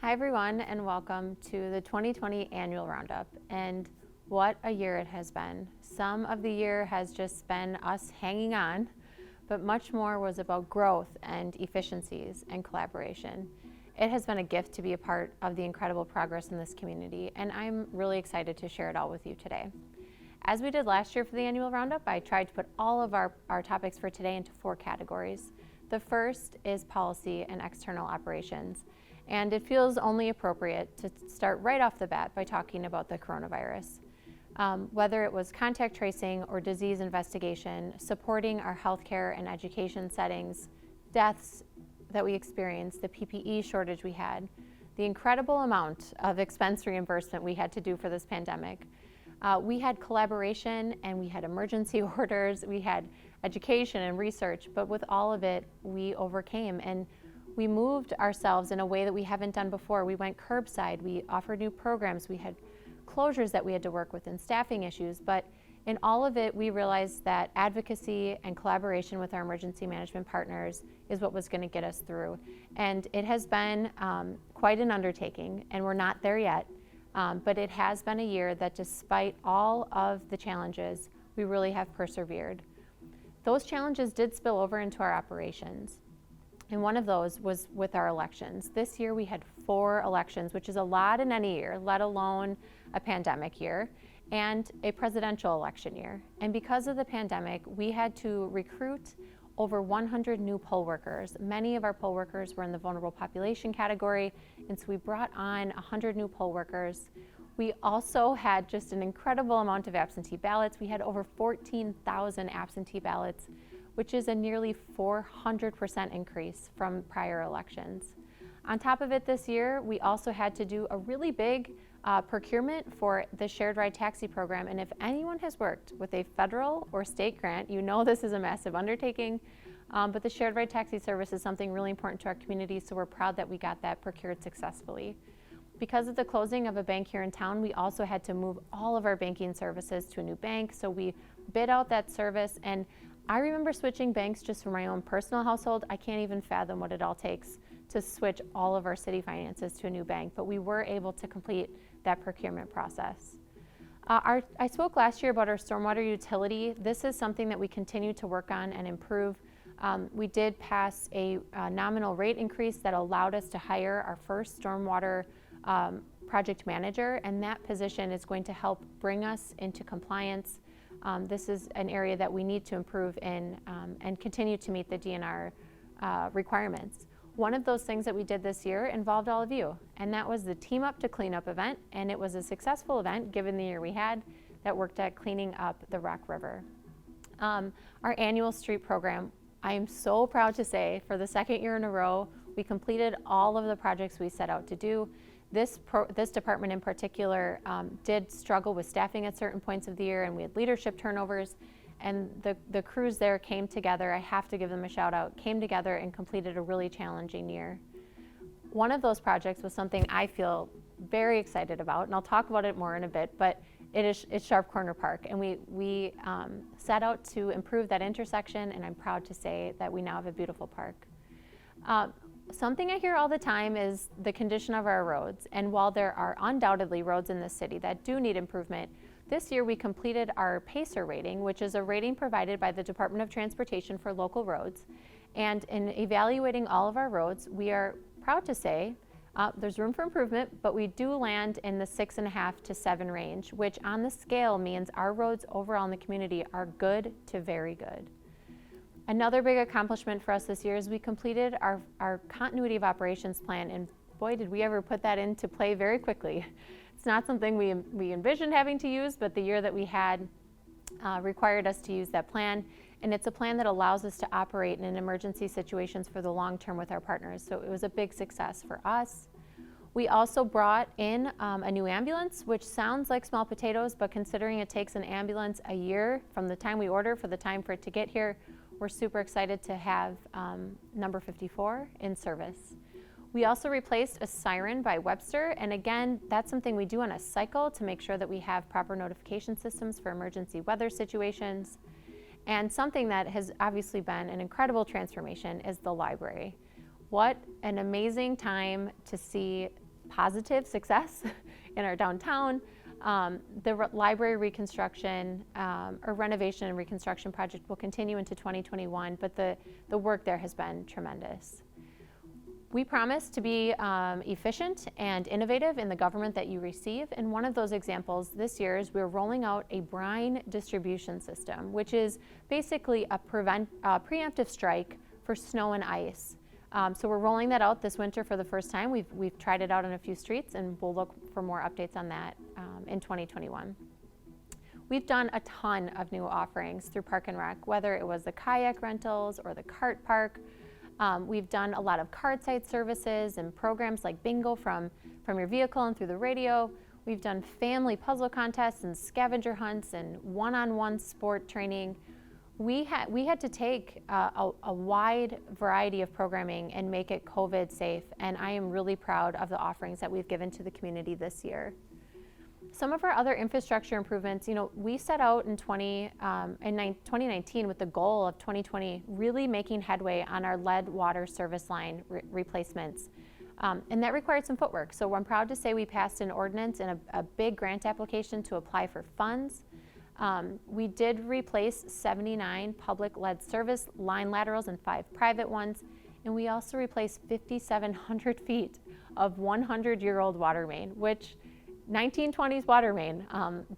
Hi everyone, and welcome to the 2020 annual roundup. And what a year it has been. Some of the year has just been us hanging on, but much more was about growth and efficiencies and collaboration. It has been a gift to be a part of the incredible progress in this community, and I'm really excited to share it all with you today. As we did last year for the annual roundup, I tried to put all of our topics for today into 4 categories. The first is policy and external operations. And it feels only appropriate to start right off the bat by talking about the coronavirus. Whether it was contact tracing or disease investigation, supporting our healthcare and education settings, deaths that we experienced, the PPE shortage we had, the incredible amount of expense reimbursement we had to do for this pandemic. We had collaboration and we had emergency orders, we had education and research, but with all of it, we overcame. And we moved ourselves in a way that we haven't done before. We went curbside, we offered new programs, we had closures that we had to work with and staffing issues, but in all of it, we realized that advocacy and collaboration with our emergency management partners is what was going to get us through. And it has been quite an undertaking, and we're not there yet, but it has been a year that despite all of the challenges, we really have persevered. Those challenges did spill over into our operations. And one of those was with our elections. This year we had 4 elections, which is a lot in any year, let alone a pandemic year, and a presidential election year. And because of the pandemic, we had to recruit over 100 new poll workers. Many of our poll workers were in the vulnerable population category, and so we brought on 100 new poll workers. We also had just an incredible amount of absentee ballots. We had over 14,000 absentee ballots, which is a nearly 400% increase from prior elections. On top of it this year, we also had to do a really big procurement for the shared ride taxi program. And if anyone has worked with a federal or state grant, you know this is a massive undertaking, but the shared ride taxi service is something really important to our community, so we're proud that we got that procured successfully. Because of the closing of a bank here in town, we also had to move all of our banking services to a new bank, so we bid out that service. And I remember switching banks just for my own personal household. I can't even fathom what it all takes to switch all of our city finances to a new bank, but we were able to complete that procurement process. I spoke last year about our stormwater utility. This is something that we continue to work on and improve. We did pass a nominal rate increase that allowed us to hire our first stormwater project manager, and that position is going to help bring us into compliance. This is an area that we need to improve in and continue to meet the DNR requirements. One of those things that we did this year involved all of you, and that was the Team Up to Clean Up event, and it was a successful event given the year we had that worked at cleaning up the Rock River. Our annual street program, I am so proud to say, for the 2nd year in a row, we completed all of the projects we set out to do. This department in particular did struggle with staffing at certain points of the year, and we had leadership turnovers, and the crews there came together. I have to give them a shout out, came together and completed a really challenging year. One of those projects was something I feel very excited about, and I'll talk about it more in a bit, but it's Sharp Corner Park, and we set out to improve that intersection, and I'm proud to say that we now have a beautiful park. Something I hear all the time is the condition of our roads, and while there are undoubtedly roads in this city that do need improvement, this year we completed our PACER rating, which is a rating provided by the Department of Transportation for local roads. And in evaluating all of our roads, we are proud to say there's room for improvement, but we do land in the 6.5 to 7 range, which on the scale means our roads overall in the community are good to very good. Another big accomplishment for us this year is we completed our continuity of operations plan, and boy, did we ever put that into play very quickly. It's not something we envisioned having to use, but the year that we had required us to use that plan, and it's a plan that allows us to operate in emergency situations for the long term with our partners, so it was a big success for us. We also brought in a new ambulance, which sounds like small potatoes, but considering it takes an ambulance a year from the time we order for the time for it to get here, we're super excited to have number 54 in service. We also replaced a siren by Webster, and again, that's something we do on a cycle to make sure that we have proper notification systems for emergency weather situations. And something that has obviously been an incredible transformation is the library. What an amazing time to see positive success in our downtown. The library reconstruction or renovation and reconstruction project will continue into 2021, but the work there has been tremendous. We promise to be efficient and innovative in the government that you receive, and one of those examples this year is we're rolling out a brine distribution system, which is basically a preemptive strike for snow and ice. So we're rolling that out this winter for the first time. We've tried it out on a few streets, and we'll look for more updates on that in 2021. We've done a ton of new offerings through Park and Rec, whether it was the kayak rentals or the cart park. We've done a lot of card-side services and programs like bingo from your vehicle and through the radio. We've done family puzzle contests and scavenger hunts and one-on-one sport training. We had to take a wide variety of programming and make it COVID safe, and I am really proud of the offerings that we've given to the community this year. Some of our other infrastructure improvements, we set out in 2019 with the goal of 2020 really making headway on our lead water service line replacements. And that required some footwork. So I'm proud to say we passed an ordinance and a big grant application to apply for funds. We did replace 79 public lead service line laterals and 5 private ones. And we also replaced 5,700 feet of 100-year-old water main, which 1920s water main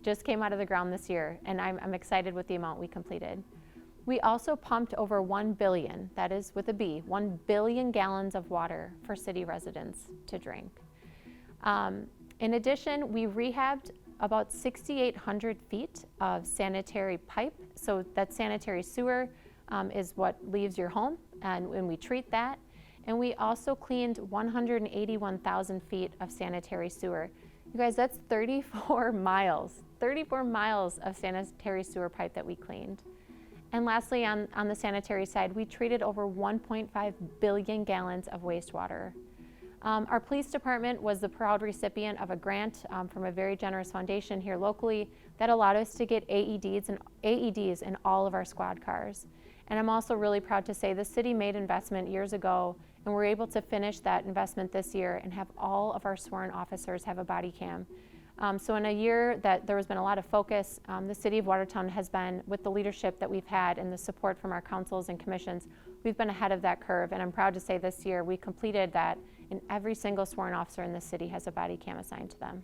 just came out of the ground this year, and I'm excited with the amount we completed. We also pumped over 1 billion, that is with a B, 1 billion gallons of water for city residents to drink. In addition, we rehabbed about 6,800 feet of sanitary pipe. So that sanitary sewer is what leaves your home, and we treat that. And we also cleaned 181,000 feet of sanitary sewer. You guys, that's 34 miles of sanitary sewer pipe that we cleaned. And lastly, on the sanitary side, we treated over 1.5 billion gallons of wastewater. Our police department was the proud recipient of a grant from a very generous foundation here locally that allowed us to get AEDs in all of our squad cars. And I'm also really proud to say the city made investment years ago, and we're able to finish that investment this year and have all of our sworn officers have a body cam. So in a year that there has been a lot of focus, the City of Watertown has been, with the leadership that we've had and the support from our councils and commissions, we've been ahead of that curve, and I'm proud to say this year we completed that, and every single sworn officer in the city has a body cam assigned to them.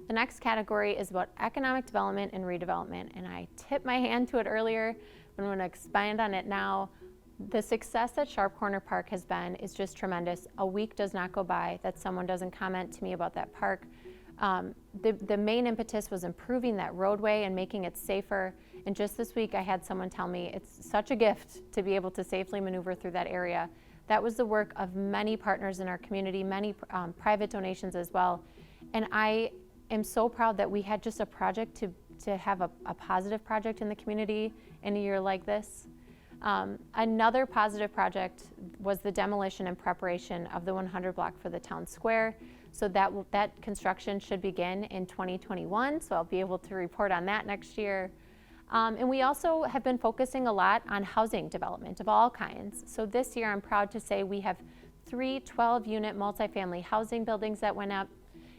The next category is about economic development and redevelopment, and I tipped my hand to it earlier, but I'm going to expand on it now. The success that Sharp Corner Park has been is just tremendous. A week does not go by that someone doesn't comment to me about that park. The main impetus was improving that roadway and making it safer. And just this week I had someone tell me it's such a gift to be able to safely maneuver through that area. That was the work of many partners in our community, many private donations as well. And I am so proud that we had just a project to have a positive project in the community in a year like this. Another positive project was the demolition and preparation of the 100 block for the town square. So that construction should begin in 2021, so I'll be able to report on that next year. And we also have been focusing a lot on housing development of all kinds. So this year I'm proud to say we have 3 12-unit multifamily housing buildings that went up,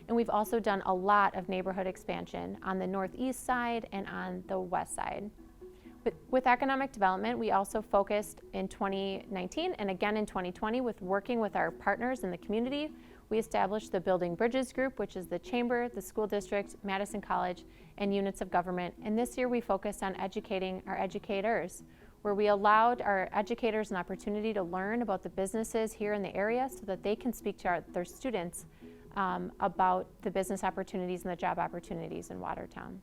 and we've also done a lot of neighborhood expansion on the northeast side and on the west side. With economic development, we also focused in 2019 and again in 2020 with working with our partners in the community. We established the Building Bridges Group, which is the Chamber, the School District, Madison College, and units of government. And this year we focused on educating our educators, where we allowed our educators an opportunity to learn about the businesses here in the area so that they can speak to their students about the business opportunities and the job opportunities in Watertown.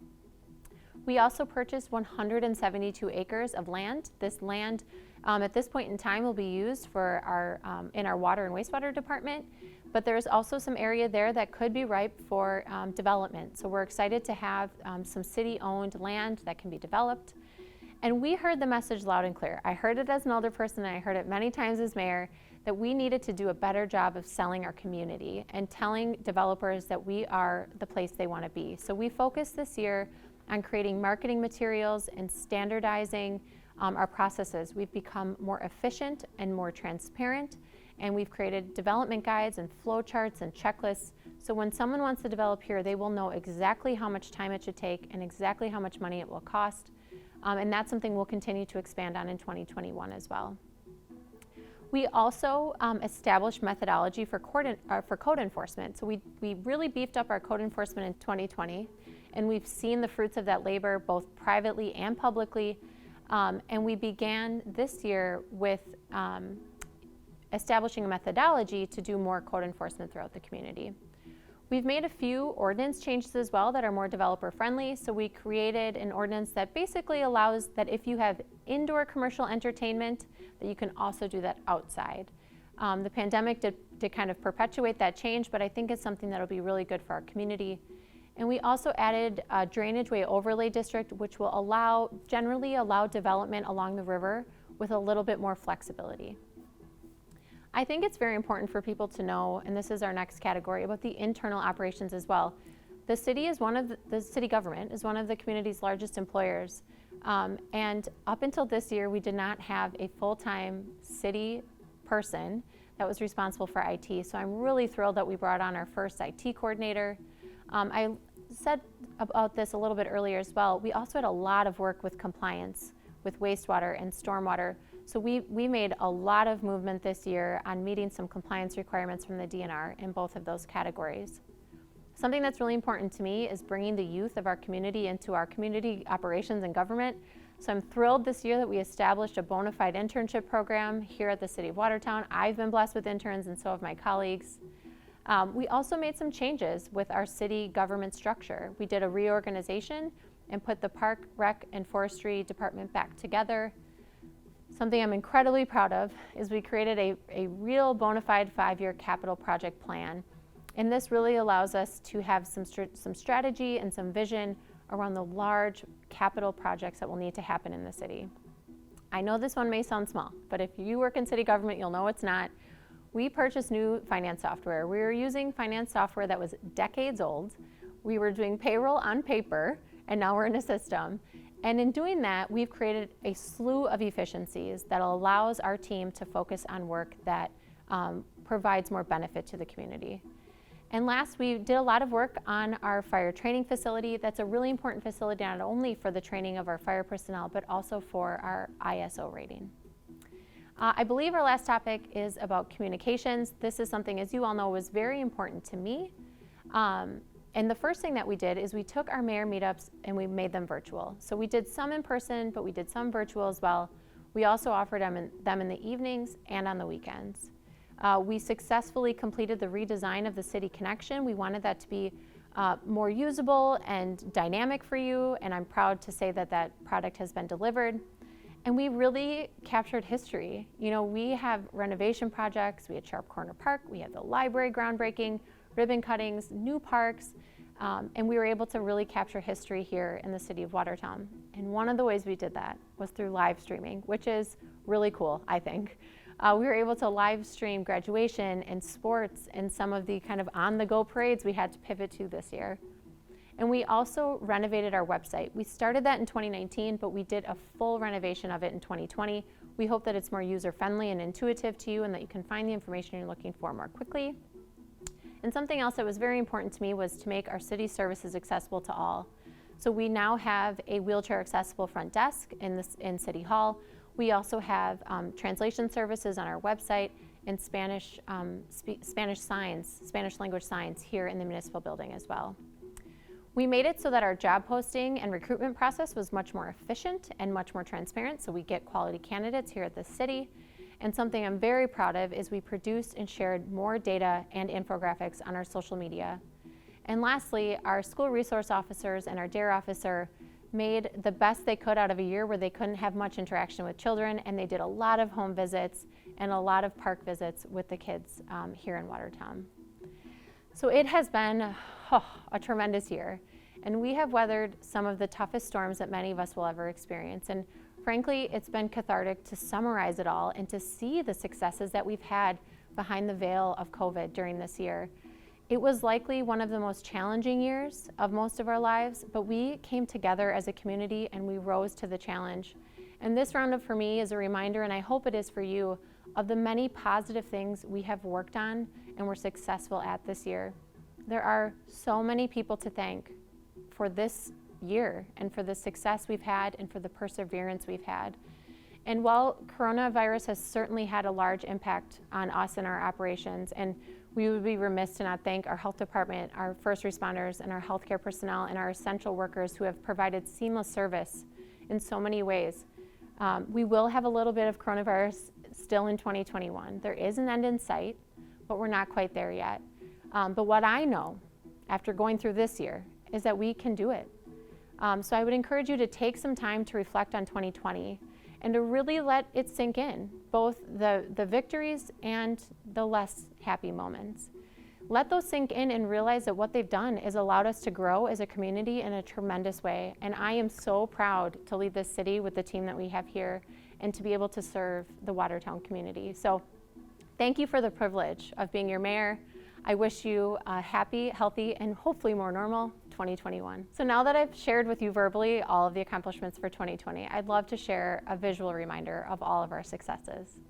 We also purchased 172 acres of land. This land at this point in time will be used for in our water and wastewater department, but there's also some area there that could be ripe for development. So we're excited to have some city-owned land that can be developed. And we heard the message loud and clear. I heard it as an older person, and I heard it many times as mayor, that we needed to do a better job of selling our community and telling developers that we are the place they want to be. So we focused this year on creating marketing materials and standardizing our processes. We've become more efficient and more transparent, And we've created development guides and flow charts and checklists. So when someone wants to develop here, they will know exactly how much time it should take and exactly how much money it will cost. And that's something we'll continue to expand on in 2021 as well. We also established methodology for code enforcement. So we really beefed up our code enforcement in 2020, and we've seen the fruits of that labor both privately and publicly. And we began this year with establishing a methodology to do more code enforcement throughout the community. We've made a few ordinance changes as well that are more developer friendly. So we created an ordinance that basically allows that if you have indoor commercial entertainment, that you can also do that outside. The pandemic did kind of perpetuate that change, but I think it's something that'll be really good for our community. And we also added a drainage way overlay district, which will generally allow development along the river with a little bit more flexibility. I think it's very important for people to know, and this is our next category, about the internal operations as well. The city government is one of the community's largest employers. And up until this year, we did not have a full-time city person that was responsible for IT. So I'm really thrilled that we brought on our first IT coordinator. I said about this a little bit earlier as well. We also had a lot of work with compliance with wastewater and stormwater. So we made a lot of movement this year on meeting some compliance requirements from the DNR in both of those categories. Something that's really important to me is bringing the youth of our community into our community operations and government. So I'm thrilled this year that we established a bona fide internship program here at the City of Watertown. I've been blessed with interns, and so have my colleagues. We also made some changes with our city government structure. We did a reorganization and put the Park, Rec, and Forestry Department back together. Something I'm incredibly proud of is we created a real bona fide 5-year capital project plan. And this really allows us to have some strategy and some vision around the large capital projects that will need to happen in the city. I know this one may sound small, but if you work in city government, you'll know it's not. We purchased new finance software. We were using finance software that was decades old. We were doing payroll on paper, and now we're in a system. And in doing that, we've created a slew of efficiencies that allows our team to focus on work that provides more benefit to the community. And last, we did a lot of work on our fire training facility. That's a really important facility not only for the training of our fire personnel, but also for our ISO rating. I believe our last topic is about communications. This is something, as you all know, was very important to me. And the first thing that we did is we took our mayor meetups and we made them virtual. So we did some in person, but we did some virtual as well. We also offered them in the evenings and on the weekends. We successfully completed the redesign of the City Connection. We wanted that to be more usable and dynamic for you, and I'm proud to say that that product has been delivered. And we really captured history. You know, we have renovation projects. We had Sharp Corner Park. We had the library groundbreaking, ribbon cuttings, new parks, and we were able to really capture history here in the City of Watertown. And one of the ways we did that was through live streaming, which is really cool, I think. We were able to live stream graduation and sports and some of the kind of on-the-go parades we had to pivot to this year. And we also renovated our website. We started that in 2019, but we did a full renovation of it in 2020. We hope that it's more user-friendly and intuitive to you and that you can find the information you're looking for more quickly. And something else that was very important to me was to make our city services accessible to all. So we now have a wheelchair accessible front desk in City Hall. We also have translation services on our website and Spanish language signs here in the municipal building as well. We made it so that our job posting and recruitment process was much more efficient and much more transparent, so we get quality candidates here at the city. And something I'm very proud of is we produced and shared more data and infographics on our social media. And lastly, our school resource officers and our DARE officer made the best they could out of a year where they couldn't have much interaction with children, and they did a lot of home visits and a lot of park visits with the kids here in Watertown. So it has been a tremendous year, and we have weathered some of the toughest storms that many of us will ever experience. And frankly, it's been cathartic to summarize it all and to see the successes that we've had behind the veil of COVID during this year. It was likely one of the most challenging years of most of our lives, but we came together as a community and we rose to the challenge. And this roundup for me is a reminder, and I hope it is for you, of the many positive things we have worked on and were successful at this year. There are so many people to thank for this year and for the success we've had and for the perseverance we've had. And while coronavirus has certainly had a large impact on us and our operations, and we would be remiss to not thank our health department, our first responders, and our healthcare personnel, and our essential workers who have provided seamless service in so many ways. We will have a little bit of coronavirus still in 2021. There is an end in sight, but we're not quite there yet. But what I know after going through this year is that we can do it. So I would encourage you to take some time to reflect on 2020 and to really let it sink in, both the victories and the less happy moments. Let those sink in and realize that what they've done is allowed us to grow as a community in a tremendous way. And I am so proud to lead this city with the team that we have here and to be able to serve the Watertown community. So thank you for the privilege of being your mayor. I wish you a happy, healthy, and hopefully more normal 2021. So now that I've shared with you verbally all of the accomplishments for 2020, I'd love to share a visual reminder of all of our successes.